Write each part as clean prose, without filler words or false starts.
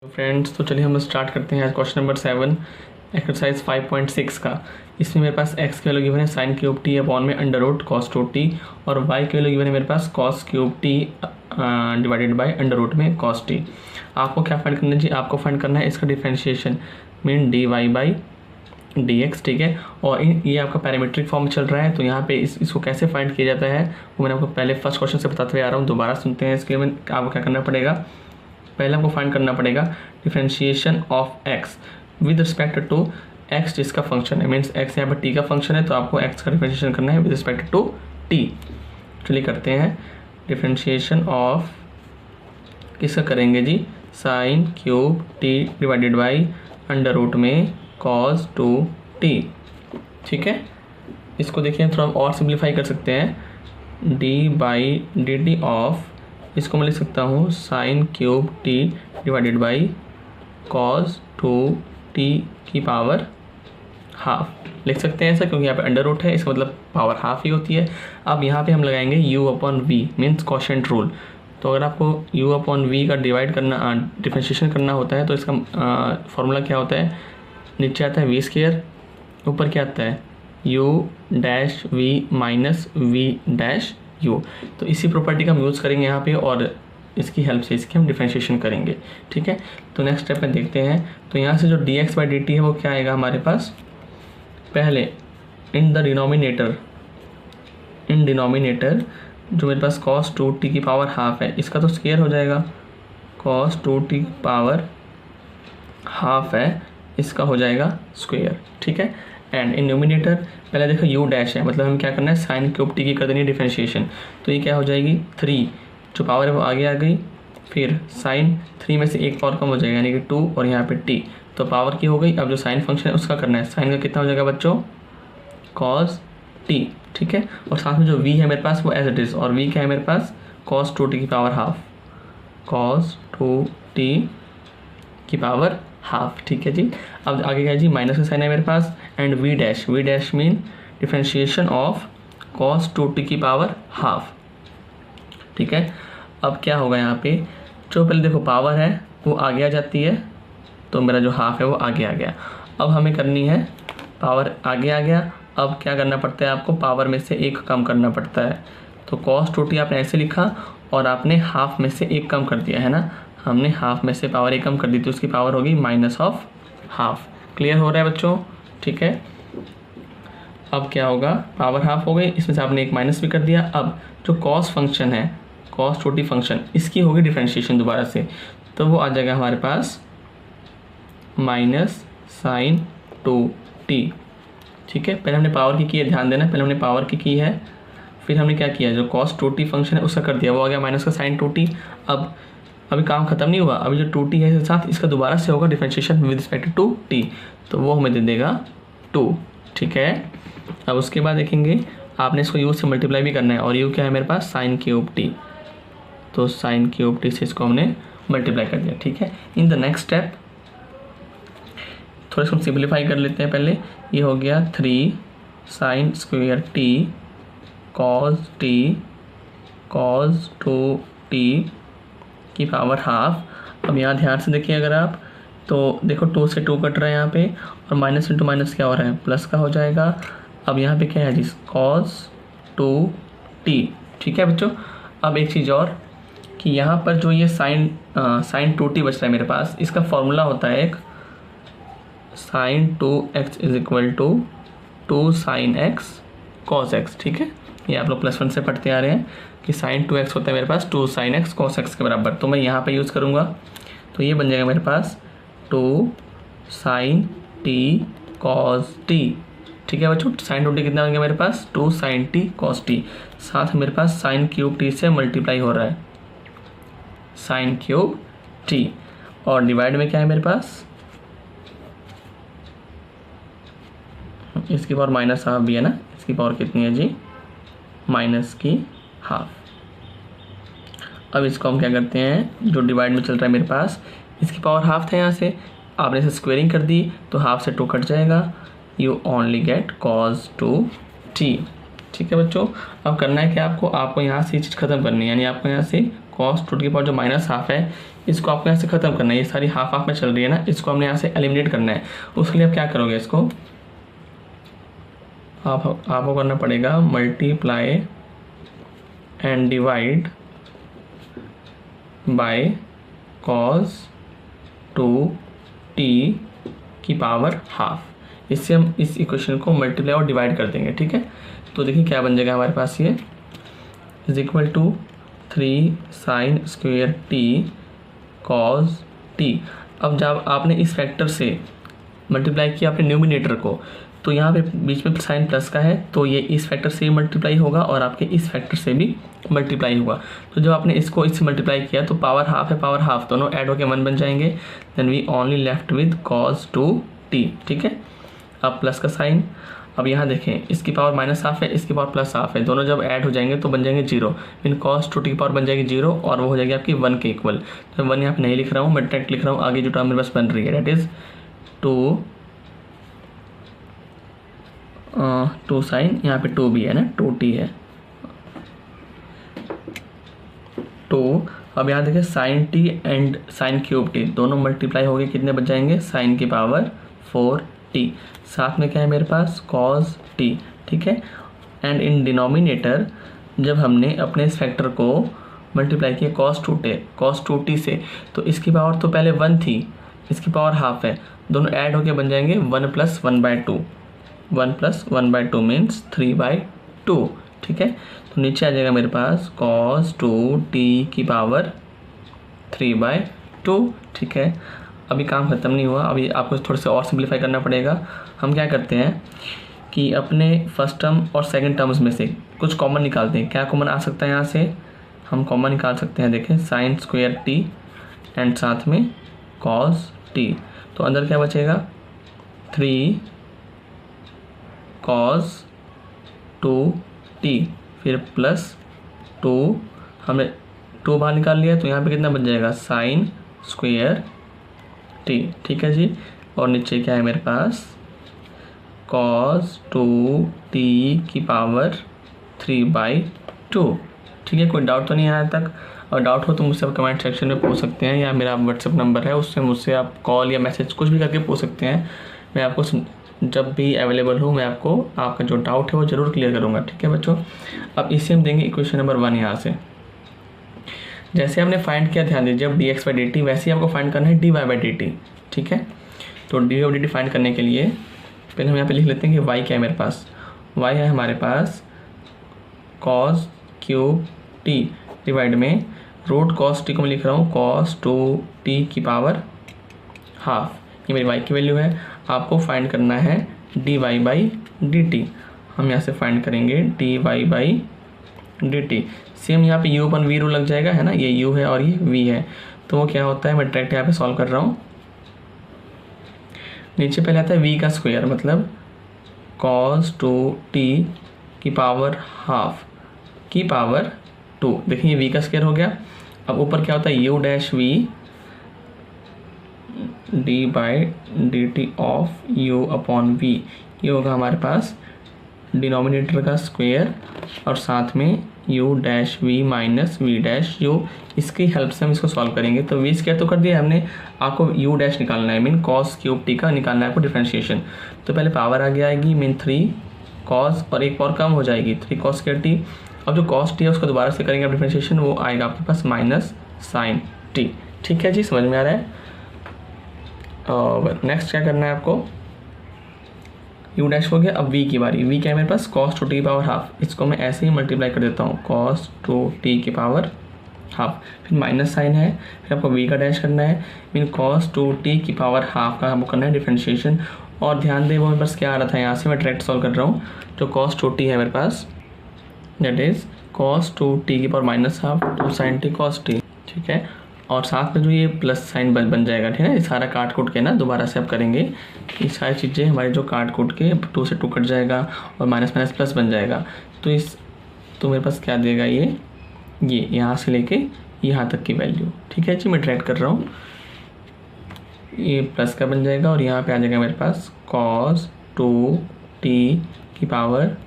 Friends, तो चलिए हम स्टार्ट करते हैं आज क्वेश्चन नंबर 7 एक्सरसाइज 5.6 का। इसमें मेरे पास x की वैल्यू गिवन है साइन क्यूब टी अपॉन में under root cos two t और y की वैल्यू गिवन है मेरे पास cos cube t divided by under root में कॉस टी। आपको क्या फाइंड करना है जी? आपको फाइंड करना है इसका differentiation mean d y by d x, ठीक है। और ये आपका पैरामीट्रिक फॉर्म चल रहा है, तो यहाँ पे इसको कैसे फाइंड किया जाता है वो मैंने आपको पहले फर्स्ट क्वेश्चन से बताते हुए आ रहा हूँ। दोबारा सुनते हैं। इसके लिए आपको क्या करना पड़ेगा, पहले आपको फाइंड करना पड़ेगा differentiation of x with respect to x जिसका फंक्शन है, मीन्स x यहाँ पर t का फंक्शन है, तो आपको x का डिफरेंशिएशन करना है विद रिस्पेक्ट टू t। चलिए करते हैं डिफरेंशिएशन ऑफ, किसका करेंगे जी? Sine cube t divided by under root में कॉस टू t, ठीक है। इसको देखिए थोड़ा और सिंप्लीफाई कर सकते हैं, d by D T of, इसको मैं लिख सकता हूँ sign cube t divided by cos two t की पावर हाफ लिख सकते हैं ऐसा, क्योंकि यहाँ पे अंडर रूट है, इसका मतलब पावर हाफ ही होती है। अब यहाँ पे हम लगाएंगे u upon v means quotient rule. तो अगर आपको u अपॉन v का डिवाइड करना डिफरेंशिएशन करना होता है तो इसका फॉर्मूला क्या होता है? नीचे आता है v स्क्वायर, ऊपर क्या आता है u dash v minus v dash u। तो इसी प्रॉपर्टी का हम यूज़ करेंगे यहाँ पे और इसकी हेल्प से इसकी हम डिफरेंशिएशन करेंगे, ठीक है। तो नेक्स्ट स्टेप में देखते हैं। तो यहाँ से जो dx बाई डी टी है वो क्या आएगा हमारे पास? पहले इन डिनोमिनेटर जो मेरे पास cos टू टी की पावर हाफ है, इसका तो स्क्वायर हो जाएगा, cos टू टी की पावर हाफ है, इसका हो जाएगा स्क्वायर, ठीक है। एंड इन न्यूमिनेटर पहले देखो u डैश है, मतलब हम क्या करना है साइन क्यूब टी की कर देनी है डिफरेंशिएशन। तो ये क्या हो जाएगी 3, जो पावर है वो आगे आ गई, फिर साइन 3 में से एक पावर कम हो जाएगा यानी कि 2 और यहाँ पे t, तो पावर की हो गई। अब जो साइन फंक्शन है उसका करना है, साइन का कितना हो जाएगा बच्चों? कॉस t, ठीक है। और साथ में जो v है मेरे पास वो एज इट इज़, और v क्या है मेरे पास? कॉस टू टी की power half, cos two t की पावर हाफ, ठीक है जी। अब आगे क्या है जी? माइनस का साइन है मेरे पास and v dash mean differentiation of cos two t की पावर हाफ, ठीक है। अब क्या होगा यहाँ पे, जो पहले देखो पावर है वो आगे आ जाती है, तो मेरा जो हाफ है वो आगे आ गया। अब हमें करनी है, पावर आगे आ गया, अब क्या करना पड़ता है आपको? पावर में से एक कम करना पड़ता है। तो कॉस टू टी आपने ऐसे लिखा और आपने हाफ में से एक कम कर दिया है ना, हमने हाफ में से पावर एक कम कर दी, तो उसकी पावर होगी माइनस ऑफ हाफ। क्लियर हो रहा है बच्चों? ठीक है। अब क्या होगा, पावर हाफ हो गई, इसमें से आपने एक माइनस भी कर दिया। अब जो कॉस फंक्शन है, कॉस टू टी फंक्शन, इसकी होगी डिफरेंशिएशन दोबारा से, तो वो आ जाएगा हमारे पास माइनस साइन टू टी, ठीक है। पहले हमने पावर की है, ध्यान देना, पहले हमने पावर की है, फिर हमने क्या किया, जो कॉस टू टी फंक्शन है उसका कर दिया, वो आ गया माइनस का साइन टू टी। अब अभी काम खत्म नहीं हुआ, अभी जो टू टी है इसके साथ इसका दोबारा से होगा differentiation with respect to t, तो वो हमें दे देगा 2, ठीक है। अब उसके बाद देखेंगे आपने इसको u से मल्टीप्लाई भी करना है, और u क्या है मेरे पास? साइन क्यूब टी, तो साइन क्यूब टी से इसको हमने मल्टीप्लाई कर दिया, ठीक है। इन द नेक्स्ट स्टेप थोड़ा इसको सिंप्लीफाई कर लेते हैं। पहले ये हो गया 3 sign square t cos two t की पावर हाफ। अब यहाँ ध्यान से देखिए अगर आप, तो देखो 2 से 2 कट रहा है यहाँ पे, और माइनस इंटू माइनस क्या हो रहा है? प्लस का हो जाएगा। अब यहाँ पे क्या है जी? कॉस टू टी, ठीक है बच्चों। अब एक चीज़ और कि यहाँ पर जो ये साइन टू टी बच रहा है मेरे पास, इसका फॉर्मूला होता है एक sine 2x is equal to 2 sine x cos x, ठीक है। ये आप लोग +1 से पढ़ते आ रहे हैं कि साइन 2x होता है मेरे पास 2 साइन x कॉस x के बराबर, तो मैं यहाँ पे यूज़ करूँगा, तो ये बन जाएगा मेरे पास 2 साइन t कॉस t, ठीक है बच्चों। साइन टू टी कितना बन गया मेरे पास? 2 साइन t कॉस t, साथ मेरे पास साइन क्यूब t से मल्टीप्लाई हो रहा है, साइन क्यूब t, और डिवाइड में क्या है मेरे पास? इसकी पावर माइनस हाफ भी है ना, इसकी पावर कितनी है जी? माइनस की हाफ। अब इसको हम क्या करते हैं, जो डिवाइड में चल रहा है मेरे पास, इसकी पावर हाफ था, यहाँ से आपने इसे स्क्वेयरिंग कर दी तो हाफ से 2 कट जाएगा, you only get cos two t, ठीक है बच्चों। अब करना है कि आपको यहाँ से ये चीज़ खत्म करनी है, यानी आपको यहाँ से कॉस टू टी की पावर जो माइनस हाफ है इसको आपको यहाँ से ख़त्म करना है। ये सारी हाफ हाफ में चल रही है ना, इसको हमने यहाँ से एलिमिनेट करना है। उसके लिए आप क्या करोगे, इसको आपको करना पड़ेगा multiply and divide by cos two t की पावर हाफ। इससे हम इस इक्वेशन को मल्टीप्लाई और डिवाइड कर देंगे, ठीक है। तो देखिए क्या बन जाएगा हमारे पास, ये is equal to 3 sine square t cos t. अब जब आपने इस फैक्टर से मल्टीप्लाई किया अपने न्यूमिनेटर को, तो यहाँ पे बीच में साइन प्लस का है, तो ये इस फैक्टर से मल्टीप्लाई होगा और आपके इस फैक्टर से भी मल्टीप्लाई होगा। तो जब आपने इसको इससे मल्टीप्लाई किया तो पावर हाफ है, पावर हाफ दोनों ऐड होकर 1 बन जाएंगे। Then we only left with cos two t, ठीक है। अब प्लस का साइन, अब यहाँ देखें इसकी पावर माइनस हाफ है, इसकी पावर प्लस हाफ है, दोनों जब ऐड हो जाएंगे तो बन जाएंगे 0। मीन कॉस टू टी की पावर बन जाएगी 0 और वो हो जाएगी आपकी 1 के इक्वल। तो 1 यहाँ पे नहीं लिख रहा हूँ, मैं डायरेक्ट लिख रहा हूँ आगे जो टर्म मेरे पास बन रही है, डेट इज़ 2 साइन, यहाँ पे 2 भी है ना, 2t है 2। अब यहाँ देखिए sine t and sine cube t दोनों मल्टीप्लाई हो गए, कितने बच जाएंगे, साइन की पावर 4t। साथ में क्या है मेरे पास, कॉस टी, ठीक है। एंड इन डिनोमिनेटर जब हमने अपने इस फैक्टर को मल्टीप्लाई किया कॉस टू टी से, तो इसकी पावर तो पहले 1 थी, इसकी पावर हाफ है, दोनों ऐड होके बन जाएंगे 1 + 1/2। 1 + 1/2 मीन्स 3/2, ठीक है। तो नीचे आ जाएगा मेरे पास cos 2t की पावर 3/2, ठीक है। अभी काम ख़त्म नहीं हुआ, अभी आपको थोड़ा सा और सिंप्लीफाई करना पड़ेगा। हम क्या करते हैं कि अपने फर्स्ट टर्म और सेकंड टर्म्स में से कुछ कॉमन निकालते हैं। क्या कॉमन आ सकता है यहाँ से, हम कॉमन निकाल सकते हैं, देखें साइन स्क्वायर टी एंड साथ में कॉस टी। तो अंदर क्या बचेगा, 3 cos 2t, फिर प्लस 2, हमने 2 बाहर निकाल लिया तो यहाँ पे कितना बच जाएगा, साइन स्क्वायर टी, ठीक है जी। और नीचे क्या है मेरे पास, cos 2t की पावर 3/2, ठीक है। कोई डाउट तो नहीं है यहाँ तक? और डाउट हो तो मुझसे आप कमेंट सेक्शन में पूछ सकते हैं, या मेरा व्हाट्सएप नंबर है उससे मुझसे आप कॉल या मैसेज कुछ भी करके पूछ सकते हैं। मैं आपको जब भी अवेलेबल हूँ मैं आपको आपका जो डाउट है वो ज़रूर क्लियर करूँगा, ठीक है बच्चों। अब इसे हम देंगे इक्वेशन नंबर 1। यहाँ से जैसे हमने फाइंड किया, ध्यान दीजिए, अब dx/dt वैसे ही आपको फाइंड करना है dy/dt, ठीक है। तो dy/dt फाइंड करने के लिए पहले हम यहाँ पे लिख लेते हैं कि y क्या है मेरे पास, y है हमारे पास cos क्यूब t डिवाइड में रूट cos t को मैं लिख रहा हूँ cos 2t की पावर हाफ, ये मेरी y की वैल्यू है। आपको फाइंड करना है dy/dt, हम यहाँ से फाइंड करेंगे dy/dt। सेम यहाँ पे u/v रूल लग जाएगा, है ना, ये u है और ये v है, तो वो क्या होता है, मैं डायरेक्ट यहाँ पे सॉल्व कर रहा हूँ। नीचे पहले आता है v का स्क्वायर, मतलब cos 2t की पावर हाफ की पावर 2, देखिए ये v का स्क्वायर हो गया। अब ऊपर क्या होता है, u-v dy/dt ऑफ u/v, ये होगा हमारे पास डिनोमिनेटर का स्क्वायर और साथ में u-v माइनस v', इसकी हेल्प से हम इसको सॉल्व करेंगे। तो v स्क्वायर तो कर दिया हमने, आपको u' निकालना है, मीन cos क्यूब t का निकालना है आपको डिफरेंशिएशन। तो पहले पावर आगे आएगी, मीन 3 cos और एक और कम हो जाएगी 3 cos स्क्वायर t। अब जो cos t है उसको दोबारा से करेंगे आप डिफरेंशिएशन, वो आएगा आपके पास माइनस साइन t, ठीक है जी, समझ में आ रहा है। और नेक्स्ट क्या करना है आपको, u' हो गया। अब v की बारी, v क्या है मेरे पास, cos 2t की पावर हाफ, इसको मैं ऐसे ही मल्टीप्लाई कर देता हूँ cos 2t की पावर हाफ, फिर माइनस साइन है, फिर आपको v का डैश करना है, मीन cos 2t की पावर हाफ का हमको करना है डिफरेंशिएशन। और ध्यान दें वो मेरे पास क्या आ रहा था, यहाँ से मैं डायरेक्ट सॉल्व कर रहा हूँ। जो cos 2t है मेरे पास, दैट इज़ cos 2t की power minus half 2 sin t cos t, ठीक है। और साथ में जो ये प्लस साइन बन जाएगा, ठीक है। ये सारा काट कूट के ना दोबारा से आप करेंगे, ये सारी चीज़ें हमारी जो काट कूट के 2 से 2 कट जाएगा और माइनस माइनस प्लस बन जाएगा। तो मेरे पास क्या देगा, ये यहाँ से लेके यहाँ तक की वैल्यू, ठीक है जी। मैं डायरेक्ट कर रहा हूँ, ये प्लस का बन जाएगा और यहाँ पे आ जाएगा मेरे पास cos 2t की power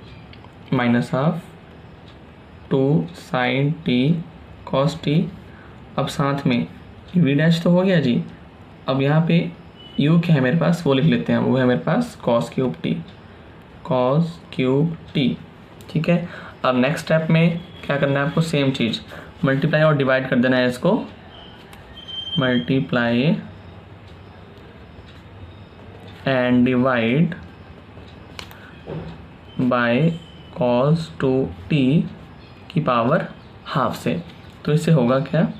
minus half 2 sin t cos t अब साथ में वी डैश तो हो गया जी। अब यहाँ पे यू क्या है मेरे पास वो लिख लेते हैं, वो है मेरे पास cos cube t, cos cube t. ठीक है, अब नेक्स्ट स्टेप में क्या करना है आपको, सेम चीज़ मल्टीप्लाई और डिवाइड कर देना है इसको, multiply and divide by cos two t की पावर हाफ से। तो इससे होगा क्या,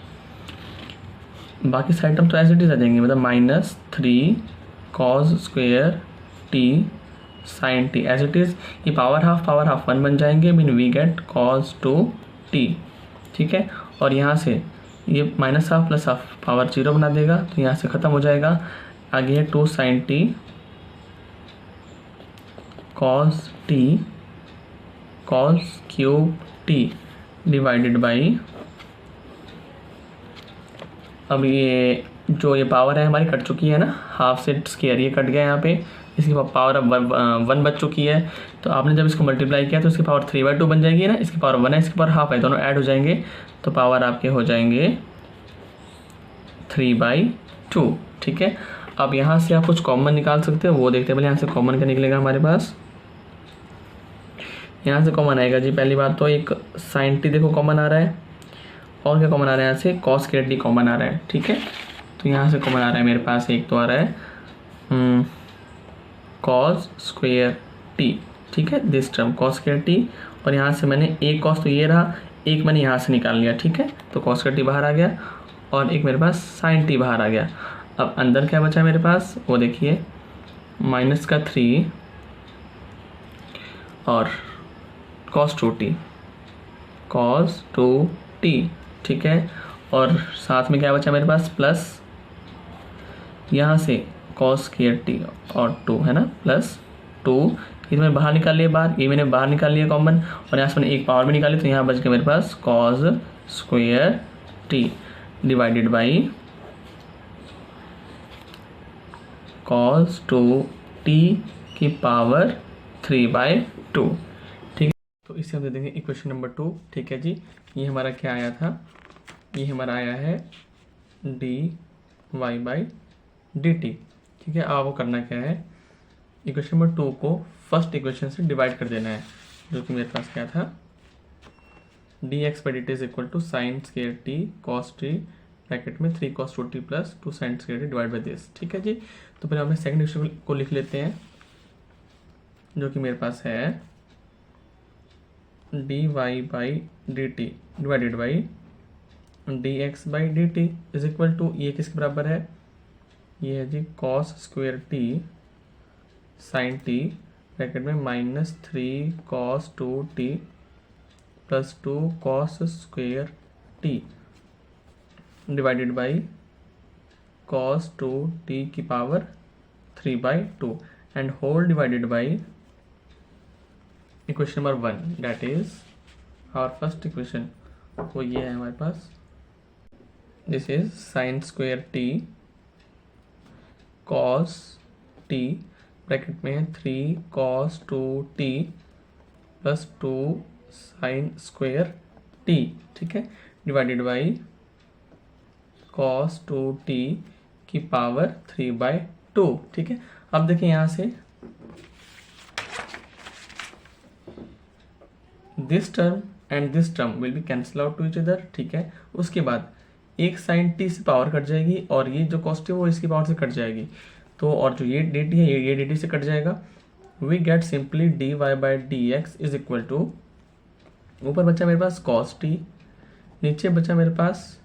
बाकी साइड टर्म तो ऐसे ही आ जाएंगे, मतलब -3 cos square t sine t as it is, ये पावर हाफ 1 बन जाएंगे, mean we get cos two t. ठीक है, और यहाँ से ये -हाफ प्लस हाफ पावर 0 बना देगा, तो यहाँ से ख़त्म हो जाएगा। आगे है 2 sine t cos t cos cube t divided by, अब ये जो ये पावर है हमारी कट चुकी है ना, हाफ से स्क्वायर ये कट गया यहाँ पे, इसकी पावर अब 1 बच चुकी है। तो आपने जब इसको मल्टीप्लाई किया तो इसकी पावर 3/2 बन जाएगी ना, इसकी पावर 1 है, इसकी पावर हाफ है, दोनों ऐड हो जाएंगे तो पावर आपके हो जाएंगे 3/2। ठीक है, अब यहाँ से आप कुछ कॉमन निकाल सकते हो, वो देखते हैं पहले। यहाँ से कॉमन क्या निकलेगा हमारे पास, यहाँ से कॉमन आएगा जी। पहली बात तो एक साइन टी देखो कॉमन आ रहा है, और क्या कॉमन आ रहा है यहाँ से, कॉस स्क्वायर टी कॉमन आ रहा है। ठीक है, तो यहाँ से कॉमन आ रहा है मेरे पास, एक तो आ रहा है कॉस स्क्वायर टी। ठीक है, this term cos square T, और यहाँ से मैंने एक कॉस तो ये रहा, एक मैंने यहाँ से निकाल लिया। ठीक है, तो कॉस स्क्वायर टी बाहर आ गया, और एक मेरे पास साइन टी बाहर आ गया। अब अंदर क्या बचा मेरे पास, वो देखिए -3 और कॉस 2t, कॉस 2t। ठीक है, और साथ में क्या बचा मेरे पास, प्लस यहाँ से कॉस स्क्वायर टी और 2 है ना, +2, ये मैंने बाहर निकाल लिया, बाहर ये मैंने बाहर निकाल लिया कॉमन, और यहाँ से मैंने एक पावर भी निकाली, तो यहाँ बच गया मेरे पास cos square t divided by cos 2t की पावर 3/2। ठीक है, तो इसे हम दे देंगे इक्वेशन नंबर 2। ठीक है जी, ये हमारा क्या आया था, ये हमारा आया है dy/dt। ठीक है, अब वो करना क्या है, इक्वेशन नंबर 2 को फर्स्ट इक्वेशन से डिवाइड कर देना है, जो कि मेरे पास क्या था, dx/dt is equal to sine square t cos t bracket में 3 cos 2t plus 2 sin square t divide by this. ठीक है जी, तो पहले हम सेकंड इक्वेशन को लिख लेते हैं, जो कि मेरे पास है dy/dt divided by dx/dt is equal to, ये किसके बराबर है, ये है जी cos square t sine t bracket में -3 cos 2t plus 2 cos square t divided by cos 2t की power 3/2 and whole divided by equation number 1, that is our first equation, वो ये है हमारे पास, this is sine square t cos t bracket में 3 cos 2t plus 2 sign square T. ठीक है, divided by cos 2t की पावर 3/2। ठीक है, अब देखिए यहाँ से this term and this term will be cancel out to each other. ठीक है, उसके बाद एक साइन टी से पावर कट जाएगी, और ये जो कॉस्ट है वो इसकी पावर से कट जाएगी, तो और जो ये डी टी है ये डी टी से कट जाएगा। We get simply dy/dx is equal to, ऊपर बचा मेरे पास cos t, नीचे बचा मेरे पास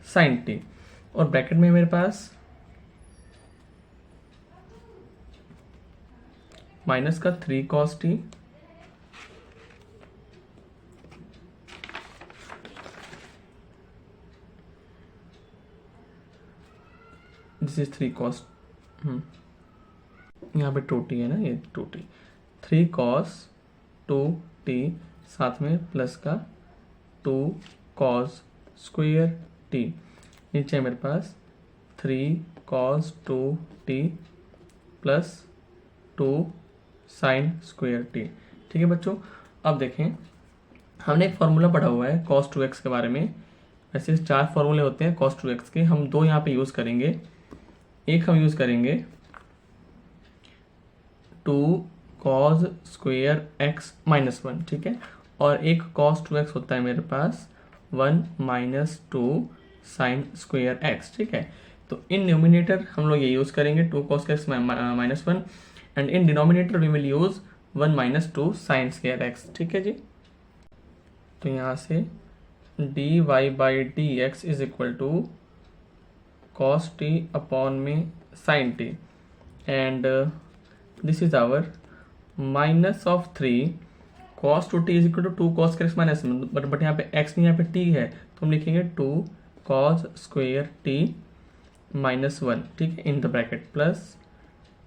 sin t, और ब्रैकेट में मेरे पास -3 cos t this is 3 cos, यहाँ पे 2t है ना, ये 2t, 3 cos 2t साथ में प्लस का 2 cos स्क्वायर t, नीचे मेरे पास 3 cos 2t plus 2 sin square t। ठीक है बच्चों, अब देखें हमने एक फॉर्मूला पढ़ा हुआ है cos 2x के बारे में, वैसे 4 फॉर्मूले होते हैं cos 2x के, हम 2 यहाँ पे यूज़ करेंगे। एक हम यूज़ करेंगे 2 cos स्क्वेयर x माइनस 1, ठीक है, और एक cos 2x होता है मेरे पास 1 माइनस 2 साइन स्क्वेयर x, ठीक है। तो इन न्यूमिनेटर हम लोग ये यूज़ करेंगे 2 cos x minus 1, and in denominator we will use 1 minus 2 sine square x, ठीक है जी। तो यहाँ से dy by d x is equal to cos t upon में sine t, and this is our minus of 3 cos 2t is equal to 2 cos x minus, but यहाँ पे x नहीं, यहाँ पे t है, तो हम लिखेंगे 2 कॉस स्क्वेयर t माइनस 1, ठीक है, in the bracket plus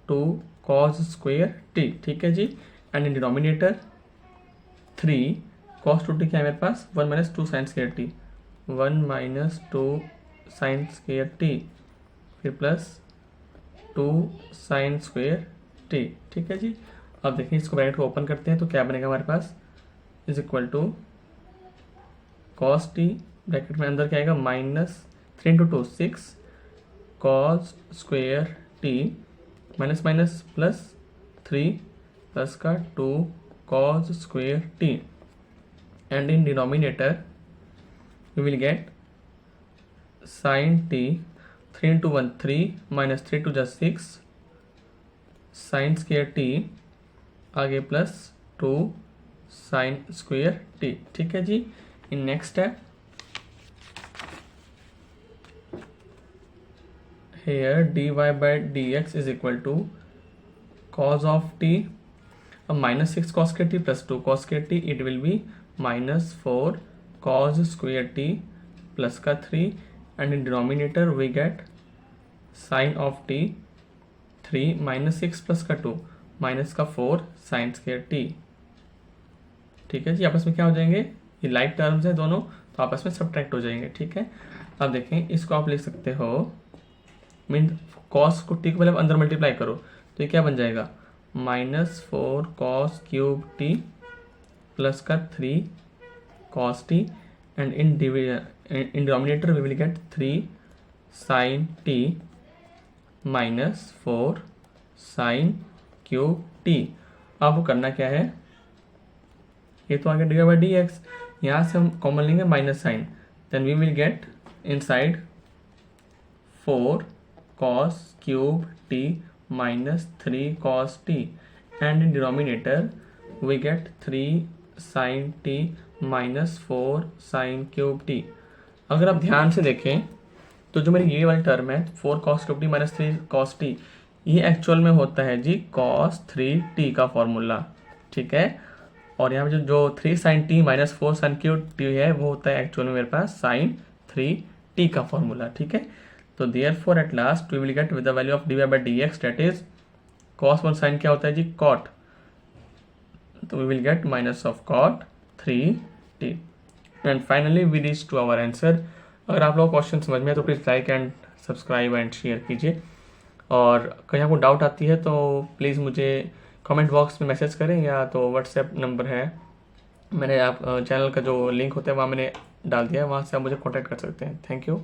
2 cos square t, ठीक है जी। And in denominator 3 cos 2t क्या है मेरे पास 1 minus 2 sine square t, 1 minus 2 sine square t, फिर प्लस 2 साइन स्क्वेयर टी, ठीक है जी। अब देखिए इसको ब्रैकेट को ओपन करते हैं तो क्या बनेगा हमारे पास is equal to cos t, bracket में अंदर क्या आएगा minus 3 into 2 6 cos square t minus minus plus 3 plus का 2 cos square t, and in denominator we will get sin t, 3 into 1 3 minus 3 to just 6 sin square t, आगे plus 2 sin square t, ठीक है जी। In next step here dy by dx is equal to cos of t, अब minus 6 cos square t plus 2 cos square t, it will be minus 4 cos square t plus का 3, and in denominator we get sine of t 3 minus 6 plus का 2 minus का 4 sign square t, ठीक है जी। आपस में क्या हो जाएंगे, ये लाइक टर्म्स है दोनों, तो आपस में सब्ट्रैक्ट हो जाएंगे, ठीक है। अब देखें इसको आप लिख सकते हो मीन कॉस को टी को पहले अंदर मल्टीप्लाई करो तो ये क्या बन जाएगा minus 4 cos cube T plus का 3 cos t, and in denominator we will get 3 sin t minus 4 sin cube t। आपको करना क्या है, ये तो आगे डी बाई डी एक्स, यहाँ से हम कॉमन लेंगे minus sine, then we will get inside 4 cos क्यूब t minus 3 cos t, and in denominator we get 3 sin t minus 4 sine cube T. अगर आप ध्यान से देखें तो जो मेरी ये वाली टर्म है 4 cos cube T minus 3 cos T, ये एक्चुअल में होता है जी cos 3t का फॉर्मूला, ठीक है, और यहाँ पे जो 3 sine t minus 4 sine cube t है वो होता है एक्चुअल में मेरे पास साइन 3t का फॉर्मूला, ठीक है। तो therefore at last we will get with the value of d y by d x, that is cos 1 sine क्या होता है जी cot, तो वी विल गेट minus of cot 3t, and finally we reach to our answer. अगर आप लोग क्वेश्चन समझ में है तो please like and subscribe and share कीजिए, और कहीं आपको डाउट आती है तो प्लीज़ मुझे कमेंट बॉक्स में मैसेज करें, या तो व्हाट्सएप नंबर है मैंने आप चैनल का जो लिंक होता है वहाँ मैंने डाल दिया है, वहाँ से आप मुझे कॉन्टैक्ट कर सकते हैं। Thank you.